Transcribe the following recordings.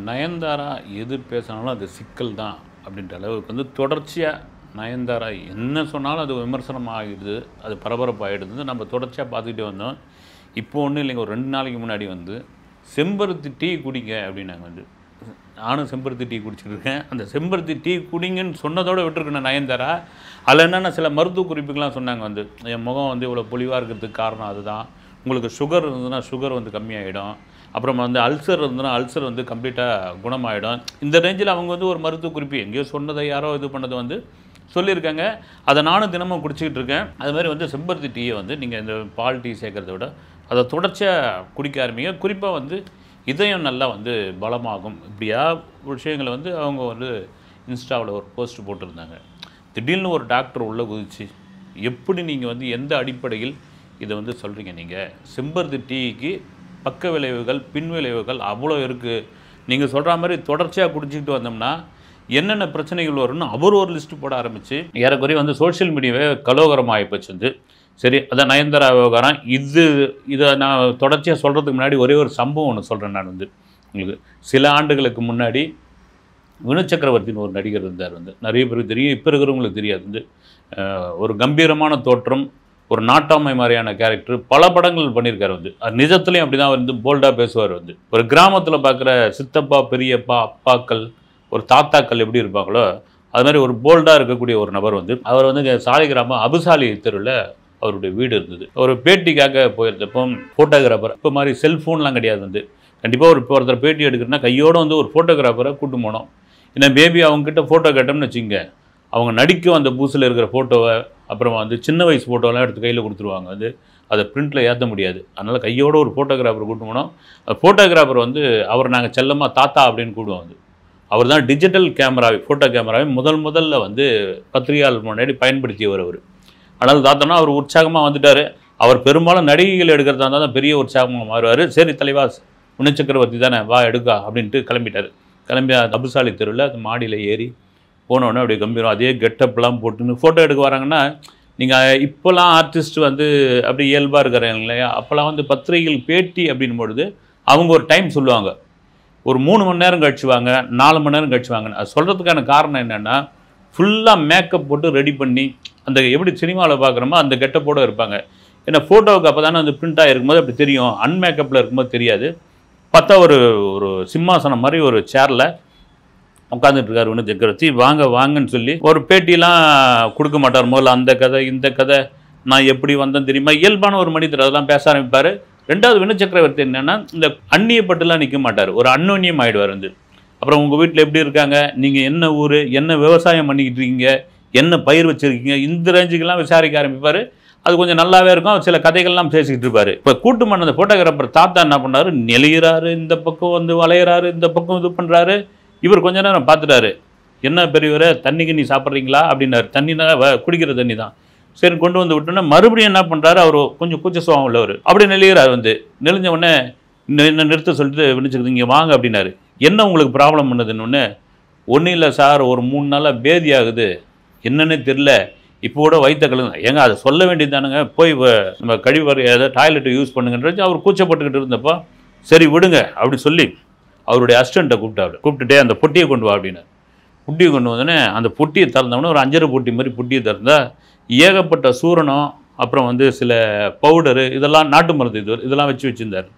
நயன்தாரா எது பேசினாலும் அது சிக்கல் தான் அப்படின்ற அளவுக்கு வந்து தொடர்ச்சியாக நயன்தாரா என்ன சொன்னாலும் அது விமர்சனம் ஆகிடுது, அது பரபரப்பாகிடுது. நம்ம தொடர்ச்சியாக பார்த்துக்கிட்டே வந்தோம். இப்போ ஒன்றும் இல்லைங்க, ஒரு 2 நாளைக்கு முன்னாடி வந்து செம்பருத்தி டீ குடிங்க அப்படின்னாங்க. வந்து நானும் செம்பருத்தி டீ குடிச்சிட்டு இருக்கேன். அந்த செம்பருத்தி டீ குடிங்கன்னு சொன்னதோடு விட்டுருக்கேன் நயன்தாரா. அதில் என்னென்னா சில மருத்துவ குறிப்புகள்லாம் சொன்னாங்க. வந்து என் முகம் வந்து இவ்வளோ பொலிவாக இருக்கிறதுக்கு காரணம் அதுதான், உங்களுக்கு சுகர் இருந்ததுன்னா சுகர் வந்து கம்மியாகிடும், அப்புறமா வந்து அல்சர் இருந்ததுன்னா அல்சர் வந்து கம்ப்ளீட்டாக குணமாகிடும். இந்த ரேஞ்சில் அவங்க வந்து ஒரு மருத்துவ குறிப்பு எங்கேயோ சொன்னதை யாரோ இது பண்ணதை வந்து சொல்லியிருக்காங்க. அதை நானும் தினமும் குடிச்சிக்கிட்டு இருக்கேன். அதுமாதிரி வந்து செம்பருத்தி டீயை வந்து நீங்கள் இந்த பால் டீ சேர்க்கறத விட அதை தொடர்ச்சியாக குடிக்க ஆரம்பிங்க. குறிப்பாக வந்து இதயம் நல்லா வந்து பலமாகும். இப்படியா விஷயங்களை வந்து அவங்க வந்து இன்ஸ்டாவில் ஒரு போஸ்ட் போட்டிருந்தாங்க. திடீர்னு ஒரு டாக்டர் உள்ளே குதிச்சு எப்படி நீங்கள் வந்து எந்த அடிப்படையில் இதை வந்து சொல்கிறீங்க? நீங்கள் செம்பருத்தி டீக்கு பக்க விளைவுகள் பின் விளைவுகள் அவ்வளோ இருக்குது, நீங்கள் சொல்கிற மாதிரி தொடர்ச்சியாக குடிச்சிக்கிட்டு வந்தோம்னா என்னென்ன பிரச்சனைகள் வரும்னு அவர் ஒரு லிஸ்ட்டு போட ஆரம்பித்து ஏறக்குறைய வந்து சோஷியல் மீடியாவே கலோகரம் ஆகிப்போச்சு. வந்து சரி, அதான் நயன்தாரா விவகாரம். இதை நான் தொடர்ச்சியாக சொல்கிறதுக்கு முன்னாடி ஒரே ஒரு சம்பவம் ஒன்று சொல்கிறேன். நான் வந்து உங்களுக்கு சில ஆண்டுகளுக்கு முன்னாடி வினு சக்கரவர்த்தின்னு ஒரு நடிகர் இருந்தார். வந்து நிறைய பேருக்கு தெரியும், இப்போ இருக்கிறவங்களுக்கு தெரியாது. வந்து ஒரு கம்பீரமான தோற்றம், ஒரு நாட்டாமை மாதிரியான கேரக்டர், பல படங்கள் பண்ணியிருக்காரு. வந்து அது நிஜத்துலேயும் அப்படி தான் வந்து போல்டாக பேசுவார். வந்து ஒரு கிராமத்தில் பார்க்குற சித்தப்பா பெரியப்பா அப்பாக்கள் ஒரு தாத்தாக்கள் எப்படி இருப்பாங்களோ அது மாதிரி ஒரு போல்டாக இருக்கக்கூடிய ஒரு நபர். வந்து அவர் வந்து சாலிகிராமம் அபுசாலி தெருவில் அவருடைய வீடு இருந்தது. ஒரு பேட்டிக்காக போயிருந்தப்போ ஃபோட்டோகிராஃபர் இப்போ மாதிரி செல்ஃபோன்லாம் கிடையாது. வந்து கண்டிப்பாக ஒருத்தர் பேட்டி எடுக்கிறதுனா கையோடு வந்து ஒரு ஃபோட்டோகிராஃபரை கூட்டு போனோம். ஏன்னா பேபி அவங்ககிட்ட ஃபோட்டோ கேட்டோம்னு வச்சுங்க, அவங்க நடிக்க வந்த பூசில் இருக்கிற ஃபோட்டோவை அப்புறமா வந்து சின்ன வயசு ஃபோட்டோலாம் எடுத்து கையில் கொடுத்துருவாங்க. வந்து அதை பிரிண்டில் ஏற்ற முடியாது. அதனால் கையோடு ஒரு ஃபோட்டோகிராஃபர் கூட்டு போனோம். ஃபோட்டோகிராஃபர் வந்து அவர் நாங்கள் செல்லமாக தாத்தா அப்படின்னு கூடுவோம். வந்து அவர் தான் டிஜிட்டல் கேமராவை ஃபோட்டோ கேமராவை முதல்ல வந்து பத்திரிகையாளர் முன்னாடி பயன்படுத்தியவர் அவர். ஆனால் தாத்தனா அவர் உற்சாகமாக வந்துட்டார். அவர் பெரும்பாலும் நடிகைகள் எடுக்கிறதா இருந்தால் தான் பெரிய உற்சாகமாக மாறுவார். சரி தலைவா, வினு சக்கரவர்த்தி தானே, வா எடுக்கா அப்படின்ட்டு கிளம்பிட்டார். கிளம்பி அபுசாலி தெருவில் அந்த மாடியில் ஏறி போனோடனே அப்படியே கம்பீரம் அதே கெட்டப்லாம் போட்டுன்னு ஃபோட்டோ எடுக்க வராங்கன்னா, நீங்கள் இப்போலாம் ஆர்டிஸ்ட் வந்து அப்படி இயல்பாக இருக்கிறாங்க இல்லையா? அப்போல்லாம் வந்து பத்திரிகைகள் பேட்டி அப்படின்பொழுது அவங்க ஒரு டைம் சொல்லுவாங்க, ஒரு 3 மணி நேரம் கழிச்சு வாங்க, 4 மணி நேரம் கழிச்சு வாங்க. அது சொல்கிறதுக்கான காரணம் என்னென்னா, ஃபுல்லாக மேக்கப் போட்டு ரெடி பண்ணி அந்த எப்படி சினிமாவில் பார்க்குறோமோ அந்த கெட்டப்போடு இருப்பாங்க. ஏன்னா ஃபோட்டோவுக்கு அப்போ தானே வந்து பிரிண்ட் ஆகிருக்கும்போது அப்படி தெரியும், அன்மேக்கப்பில் இருக்கும்போது தெரியாது. பார்த்தா ஒரு ஒரு சிம்மாசனம் மாதிரி ஒரு சேரில் உட்காந்துட்டு இருக்கார் வினு சக்கரவர்த்தி. வாங்க வாங்கன்னு சொல்லி ஒரு பேட்டிலாம் கொடுக்க மாட்டார். முதல்ல அந்த கதை இந்த கதை, நான் எப்படி வந்தேன் தெரியுமா, இயல்பான ஒரு மனிதர் அதெல்லாம் பேச ஆரம்பிப்பார். ரெண்டாவது வினு சக்கரவர்த்தி என்னென்னா இந்த அந்நியப்பட்டுலாம் நிற்க மாட்டார், ஒரு அன்னோன்யம் ஆகிடுவார். வந்து அப்புறம் உங்கள் வீட்டில் எப்படி இருக்காங்க, நீங்கள் என்ன ஊர், என்ன விவசாயம் பண்ணிக்கிட்டு இருக்கீங்க, என்ன பயிர் வச்சுருக்கீங்க, இந்த ரேஞ்சுக்கெல்லாம் விசாரிக்க ஆரம்பிப்பார். அது கொஞ்சம் நல்லாவே இருக்கும். சில கதைகள்லாம் பேசிக்கிட்டு இருப்பார். இப்போ கூட்டு பண்ண அந்த ஃபோட்டோகிராஃபர் தாத்தா என்ன பண்ணார், நெளிகிறாரு, இந்த பக்கம் வந்து வளையிறாரு, இந்த பக்கம் இது பண்ணுறாரு. இவர் கொஞ்ச நேரம் பார்த்துட்டாரு. என்ன பெரியவரை, தண்ணிக்கு நீ சாப்பிட்றீங்களா அப்படின்னாரு. தண்ணினா குடிக்கிற தண்ணி தான். சரி கொண்டு வந்து விட்டோன்னா மறுபடியும் என்ன பண்ணுறாரு, அவர் கொஞ்சம் கூச்ச சுபாவம் உள்ளவர். அப்படி நெளிகிறார். வந்து நெளிஞ்ச உடனே என்ன நிறுத்த சொல்லிட்டு வினிச்சுக்குது, இங்கே வாங்க அப்படின்னாரு. என்ன உங்களுக்கு ப்ராப்ளம் பண்ணுதுன்னு ஒன்று, ஒன்றும் இல்லை சார், ஒரு 3 நாளாக பேதி ஆகுது, என்னன்னே தெரில, இப்போ கூட வயிற்ற கழுங்க. ஏங்க அதை சொல்ல வேண்டியது தானுங்க, போய் நம்ம கழிவறை ஏதாவது டாய்லெட்டை யூஸ் பண்ணுங்கன்றது அவர் கூச்சப்பட்டுக்கிட்டு இருந்தப்போ சரி விடுங்க அப்படி சொல்லி அவருடைய அசிஸ்டண்ட்டை கூப்பிட்டுட்டே அந்த பொட்டியை கொண்டு வா அப்படின்னாரு. பொட்டியை கொண்டு வந்தோடனே அந்த பொட்டியை திறந்தவொடனே ஒரு 5 பொட்டி மாதிரி பொட்டியை திறந்தால் ஏகப்பட்ட சூரணம், அப்புறம் வந்து சில பவுடரு, இதெல்லாம் நாட்டு மருந்து இதெல்லாம் வச்சுருந்தார்.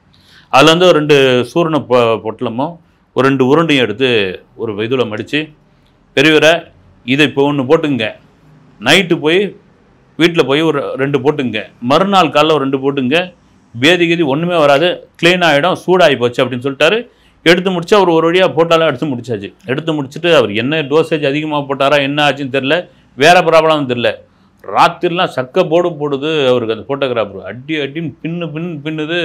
அதில் வந்து ஒரு 2 சூரண பொட்டலமும் ஒரு 2 உருண்டையும் எடுத்து ஒரு இதில் மடித்து, பெரியவரை இதை இப்போ ஒன்று போட்டுங்க, நைட்டு போய் வீட்டில் போய் ஒரு 2 போட்டுங்க, மறுநாள் காலைல ஒரு 2 போட்டுங்க, பேதி ஒன்றுமே வராது, க்ளீன் ஆகிடும், சூடாகி போச்சு அப்படின்னு சொல்லிட்டாரு. எடுத்து முடிச்சு அவர் ஒரு வழியாக போட்டாலும் எடுத்து முடிச்சாச்சு. எடுத்து முடிச்சுட்டு அவர் என்ன டோசேஜ் அதிகமாக போட்டாரா என்ன ஆச்சுன்னு தெரில, வேறு ப்ராப்ளம்னு தெரில, ராத்திரிலாம் சக்க போடுது அவருக்கு. அந்த ஃபோட்டோகிராஃபர் அடின்னு பின்னுது.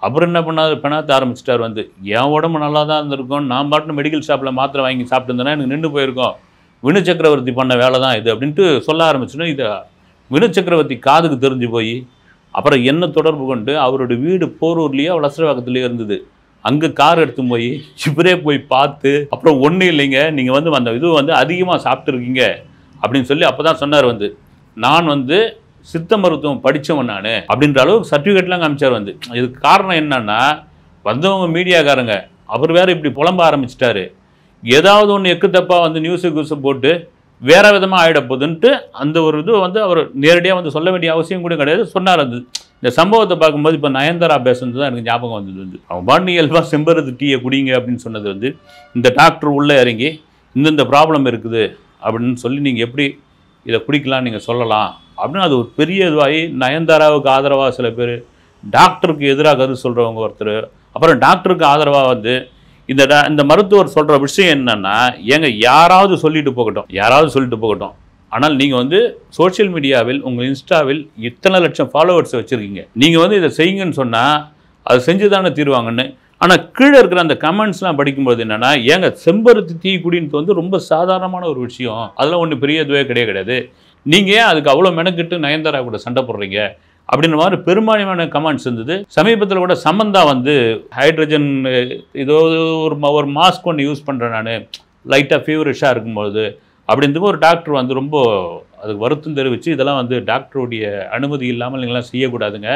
அப்புறம் என்ன பண்ணாது, பெணாத்த ஆரம்பிச்சிட்டார். வந்து என் உடம்பு நல்லா தான் இருந்திருக்கும், நான் பாட்டுன்னு மெடிக்கல் ஷாப்பில் மாத்திரை வாங்கி சாப்பிட்டுருந்தேன்னா எனக்கு நின்று போயிருக்கோம், வினு சக்கரவர்த்தி பண்ண வேலை தான் இது அப்படின்ட்டு சொல்ல ஆரம்பிச்சுன்னா, இதை வினு சக்கரவர்த்தி காதுக்கு தெரிஞ்சு போய் அப்புறம் என்ன தொடர்பு கொண்டு அவருடைய வீடு போரூர்லேயே வளசரவாக்கத்துலேயே இருந்தது. அங்கே கார் எடுத்து போய் இவரே போய் பார்த்து, அப்புறம் ஒன்றும் இல்லைங்க, நீங்கள் வந்து அந்த இது வந்து அதிகமாக சாப்பிட்ருக்கீங்க அப்படின்னு சொல்லி அப்போ தான் சொன்னார். வந்து நான் வந்து சித்த மருத்துவம் படித்தவன் நான் அப்படின்ற அளவுக்கு சர்டிஃபிகேட்லாம் காமிச்சார். வந்து இதுக்கு காரணம் என்னன்னா, வந்தவங்க மீடியாக்காரங்க அவர் வேறு இப்படி புலம்ப ஆரம்பிச்சிட்டாரு. ஏதாவது ஒன்று எக்கு தப்பாக வந்து நியூஸு போட்டு வேறு விதமாக ஆகிட போகுதுன்ட்டு அந்த ஒரு இது வந்து அவர் நேரடியாக வந்து சொல்ல வேண்டிய அவசியம் கூட கிடையாது, சொன்னார். அது இந்த சம்பவத்தை பார்க்கும்போது இப்போ நயன்தாரா பேசுனது தான் எனக்கு ஞாபகம் வந்தது. வந்து அவங்க பாட்டு இயல்பாக செம்பருத்தி டீயை குடிங்க அப்படின்னு சொன்னது வந்து இந்த டாக்டர் உள்ளே இறங்கி இந்தந்த ப்ராப்ளம் இருக்குது அப்படின்னு சொல்லி நீங்கள் எப்படி இதை குடிக்கலாம் நீங்கள் சொல்லலாம் அப்படின்னு அது ஒரு பெரிய இதுவாகி நயன்தாராவுக்கு ஆதரவாக சில பேர், டாக்டருக்கு எதிராக கருத்து சொல்கிறவங்க ஒருத்தர், அப்புறம் டாக்டருக்கு ஆதரவாக வந்து இந்த மருத்துவர் சொல்கிற விஷயம் என்னென்னா, ஏங்க யாராவது சொல்லிட்டு போகட்டும், ஆனால் நீங்கள் வந்து சோஷியல் மீடியாவில் உங்கள் இன்ஸ்டாவில் இத்தனை லட்சம் ஃபாலோவர்ஸை வச்சுருக்கீங்க, நீங்கள் வந்து இதை செய்யுங்கன்னு சொன்னால் அது செஞ்சு தானே தீருவாங்கன்னு. ஆனால் கீழே இருக்கிற அந்த கமெண்ட்ஸ்லாம் படிக்கும்போது என்னென்னா, ஏங்க செம்பருத்தி டீ குடின்றது வந்து ரொம்ப சாதாரணமான ஒரு விஷயம், அதெல்லாம் ஒன்றும் பெரிய இதுவே கிடையாது, நீங்கள் ஏன் அதுக்கு அவ்வளோ மெனக்கிட்டு நயன்தாரா கூட சண்டை போடுறீங்க அப்படின்ற மாதிரி பெரும்பான்மையான கமெண்ட்ஸ் இருந்தது. சமீபத்தில் கூட சமந்தா வந்து ஹைட்ரஜன் ஏதோ ஒரு மாஸ்க் ஒன்று யூஸ் பண்ணுறேன் நான் லைட்டாக ஃபீவரிஷாக இருக்கும்போது அப்படின்றதுக்கு ஒரு டாக்டர் வந்து ரொம்ப அதுக்கு வருத்தம் தெரிவித்து இதெல்லாம் வந்து டாக்டருடைய அனுமதி இல்லாமல் நீங்களாம் செய்யக்கூடாதுங்க,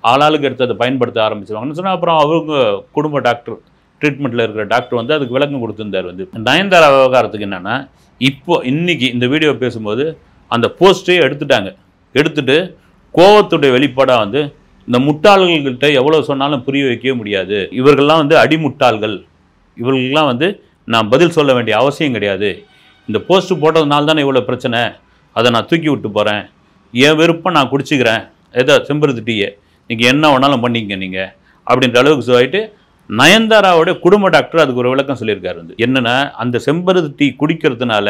ஆளாளுக்கு எடுத்து அதை பயன்படுத்த ஆரம்பிச்சுவாங்கன்னு சொன்னால், அப்புறம் அவங்க குடும்ப டாக்டர் ட்ரீட்மெண்ட்டில் இருக்கிற டாக்டர் வந்து அதுக்கு விளக்கம் கொடுத்துருந்தார். வந்து நயன்தாரா விவகாரத்துக்கு என்னென்னா, இன்றைக்கி இந்த வீடியோ பேசும்போது அந்த போஸ்ட்டே எடுத்துட்டு கோவத்துடைய வெளிப்பாடாக வந்து இந்த முட்டாள்கள்கிட்ட எவ்வளோ சொன்னாலும் புரிய வைக்கவே முடியாது, இவர்கள்லாம் வந்து அடிமுட்டாள்கள், இவர்களுக்கெல்லாம் வந்து நான் பதில் சொல்ல வேண்டிய அவசியம் கிடையாது, இந்த போஸ்ட்டு போட்டதுனால தானே இவ்வளோ பிரச்சனை, அதை நான் தூக்கி விட்டு போகிறேன், என் விருப்பம் நான் குடிச்சிக்கிறேன், ஏதோ செம்பருத்தி டீயை நீங்கள் என்ன வேணாலும் பண்ணிங்க நீங்கள் அப்படின்ற அளவுக்கு சொல்லிட்டு நயன்தாராவோட குடும்ப டாக்டர் அதுக்கு ஒரு விளக்கம் சொல்லியிருக்காரு. வந்து என்னென்னா, அந்த செம்பருத்தி டீ குடிக்கிறதுனால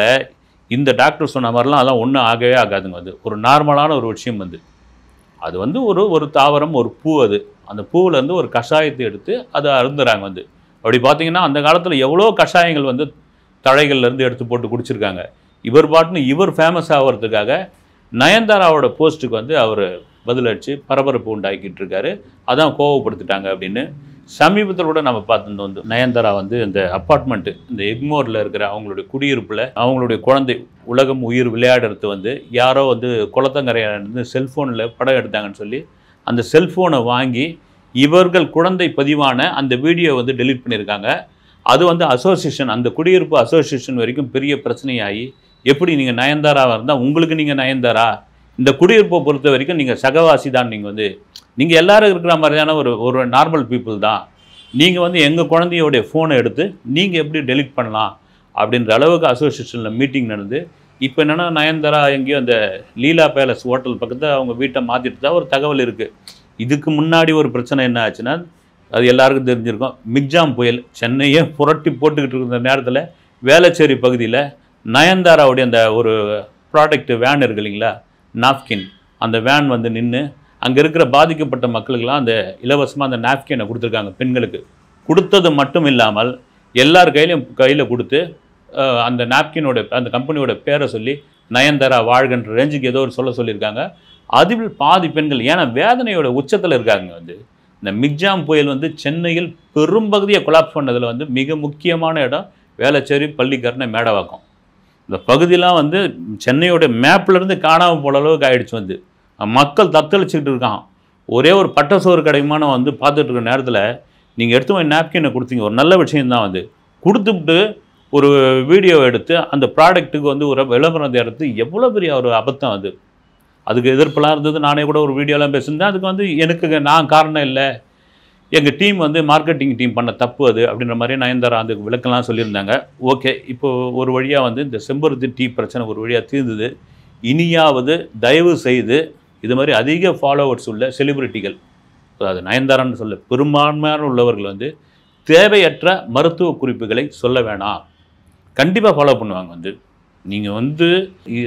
இந்த டாக்டர் சொன்ன மாதிரிலாம் அதெல்லாம் ஒன்றும் ஆகவே ஆகாதுங்க. வந்து ஒரு நார்மலான ஒரு விஷயம், வந்து அது வந்து ஒரு தாவரம், ஒரு பூ, அது அந்த பூவிலேருந்து ஒரு கஷாயத்தை எடுத்து அதை அருந்துறாங்க. வந்து அப்படி பார்த்தீங்கன்னா அந்த காலத்தில் எவ்வளோ கஷாயங்கள் வந்து தழைகள்லேருந்து எடுத்து போட்டு குடிச்சிருக்காங்க. இவர் பாட்டுன்னு இவர் ஃபேமஸ் ஆகிறதுக்காக நயன்தாராவோட போஸ்ட்டுக்கு வந்து அவர் பதிலடிச்சு பரபரப்பு உண்டாக்கிட்டு இருக்காரு, அதான் கோவப்படுத்திட்டாங்க அப்படின்னு. சமீபத்தில் கூட நம்ம பார்த்துருந்தோம். வந்து நயன்தாரா வந்து இந்த அப்பார்ட்மெண்ட்டு இந்த எக்மோரில் இருக்கிற அவங்களுடைய குடியிருப்பில் அவங்களுடைய குழந்தை உலகம் உயிர் விளையாடுறது வந்து யாரோ வந்து குளத்தங்கரையிலேருந்து செல்ஃபோனில் படம் எடுத்தாங்கன்னு சொல்லி அந்த செல்ஃபோனை வாங்கி இவர்கள் குழந்தை பதிவான அந்த வீடியோ வந்து டெலீட் பண்ணியிருக்காங்க. அது வந்து அசோசியேஷன், அந்த குடியிருப்பு அசோசியேஷன் வரைக்கும் பெரிய பிரச்சனையாகி, எப்படி நீங்கள் நயன்தாராவாக இருந்தால் உங்களுக்கு நீங்கள் நயன்தாரா, இந்த குடியிருப்பை பொறுத்த வரைக்கும் நீங்கள் சகவாசி தான், நீங்கள் எல்லோரும் இருக்கிற மாதிரியான ஒரு நார்மல் பீப்புள் தான், நீங்கள் வந்து எங்கள் குழந்தையோடைய ஃபோனை எடுத்து நீங்கள் எப்படி டெலிட் பண்ணலாம் அப்படின்ற அளவுக்கு அசோசியேஷனில் மீட்டிங் நடந்து, இப்போ என்னென்னா நயன்தாரா எங்கேயோ அந்த லீலா பேலஸ் ஹோட்டல் பக்கத்தில் அவங்க வீட்டை மாற்றிட்டு தான் ஒரு தகவல் இருக்குது. இதுக்கு முன்னாடி ஒரு பிரச்சனை என்ன ஆச்சுன்னா, அது எல்லாருக்கும் தெரிஞ்சிருக்கும், மிக்ஜாம் புயல் சென்னையே புரட்டி போட்டுக்கிட்டு இருக்கிற நேரத்தில் வேளச்சேரி பகுதியில் நயன்தாராவுடைய அந்த ஒரு ப்ராடக்ட் வேன் இருக்குது இல்லைங்களா, நாப்கின், அந்த வேன் வந்து நின்று அங்கே இருக்கிற பாதிக்கப்பட்ட மக்களுக்கெல்லாம் அந்த இலவசமாக அந்த நாப்கினை கொடுத்துருக்காங்க. பெண்களுக்கு கொடுத்தது மட்டும் இல்லாமல் எல்லார் கையில் கொடுத்து அந்த நாப்கினோட அந்த கம்பெனியோட பேரை சொல்லி நயன்தாரா வாழ்கின்ற ரேஞ்சுக்கு ஏதோ ஒரு சொல்லியிருக்காங்க. அதில் பாதி பெண்கள் ஏன்னா வேதனையோட உச்சத்தில் இருக்காங்க. வந்து இந்த மிக்ஜாம் புயல் வந்து சென்னையில் பெரும்பகுதியை கொலாப்ஸ் பண்ணதில் வந்து மிக முக்கியமான இடம் வேளச்சேரி, பள்ளிக்கரணை, மேடவாக்கம். இந்த பகுதியெலாம் வந்து சென்னையோட மேப்லேருந்து காணாமல் போன அளவுக்கு ஆகிடுச்சு. வந்து மக்கள் தத்தளிச்சுக்கிட்டு இருக்கான். ஒரே ஒரு பட்டசோறு கடைமான வந்து பார்த்துட்டு இருக்கிற நேரத்தில் நீங்கள் எடுத்து போய் நாப்கினை கொடுத்தீங்க, ஒரு நல்ல விஷயந்தான். வந்து கொடுத்துட்டு ஒரு வீடியோ எடுத்து அந்த ப்ராடக்ட்டுக்கு வந்து ஒரு விளம்பரம் எடுத்து எவ்வளோ பெரிய ஒரு அபத்தம். அது அதுக்கு எதிர்ப்பெல்லாம் இருந்தது. நானே கூட ஒரு வீடியோலாம் பேசியிருந்தேன். அதுக்கு வந்து நான் காரணம் இல்லை, எங்கள் டீம் வந்து மார்க்கெட்டிங் டீம் பண்ண தப்பு அது அப்படின்ற மாதிரி நயன்தாரா அதுக்கு விளக்கெல்லாம் சொல்லியிருந்தாங்க. ஓகே, இப்போது ஒரு வழியாக வந்து இந்த செம்பருத்தி டீ பிரச்சனை ஒரு வழியாக தீர்ந்தது. இனியாவது தயவு செய்து இது மாதிரி அதிக ஃபாலோவர்ஸ் உள்ள செலிபிரிட்டிகள், அது நயன்தாரான்னு சொல்ல பெரும்பான்மையான உள்ளவர்கள் வந்து தேவையற்ற மருத்துவ குறிப்புகளை சொல்ல வேணாம். கண்டிப்பாக ஃபாலோ பண்ணுவாங்க. வந்து நீங்கள் வந்து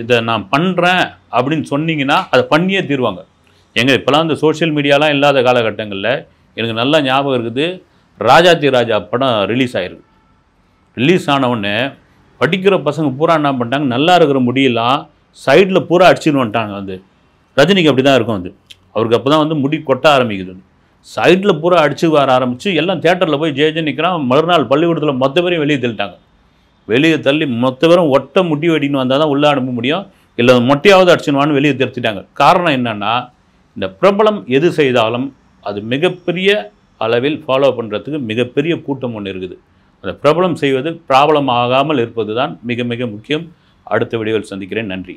இதை நான் பண்ணுறேன் அப்படின்னு சொன்னீங்கன்னா அதை பண்ணியே தீருவாங்க. இப்போலாம் இந்த சோஷியல் மீடியாலாம் இல்லாத காலகட்டங்களில் எனக்கு நல்லா ஞாபகம் இருக்குது, ராஜாத்தி ராஜா படம் ரிலீஸ் ஆகிருக்கு. ரிலீஸ் ஆனவுடனே படிக்கிற பசங்க பூரா என்ன பண்ணிட்டாங்க, நல்லா இருக்கிற முடியெல்லாம் சைடில் பூரா அடிச்சுன்னு வந்துட்டாங்க. வந்து ரஜினிக்கு அப்படி தான் இருக்கும். வந்து அவருக்கு அப்போ தான் வந்து முடி கொட்ட ஆரம்பிக்குது. சைடில் பூரா அடிச்சு வர ஆரம்பித்து எல்லாம் தேட்டரில் போய் ஜெயிச்சு நிற்கிறான். மறுநாள் பள்ளிக்கூடத்தில் மொத்த பேரையும் வெளியே தள்ளிட்டாங்க. வெளியே தள்ளி மொத்த பேரும் ஒட்ட முட்டி வெடின்னு வந்தால் தான் உள்ளே அனுப்ப முடியும், இல்லை மொட்டையாவது அடிச்சுன்னு வெளியே திருத்திட்டாங்க. காரணம் என்னென்னா, இந்த பிரபலம் எது செய்தாலும் அது மிகப்பெரிய அளவில் ஃபாலோ பண்ணுறதுக்கு மிகப்பெரிய கூட்டம் ஒன்று இருக்குது. அதை பிரபலம் செய்வது, ப்ராப்ளம் ஆகாமல் இருப்பது தான் மிக மிக முக்கியம். அடுத்த வீடியோவில் சந்திக்கிறேன். நன்றி.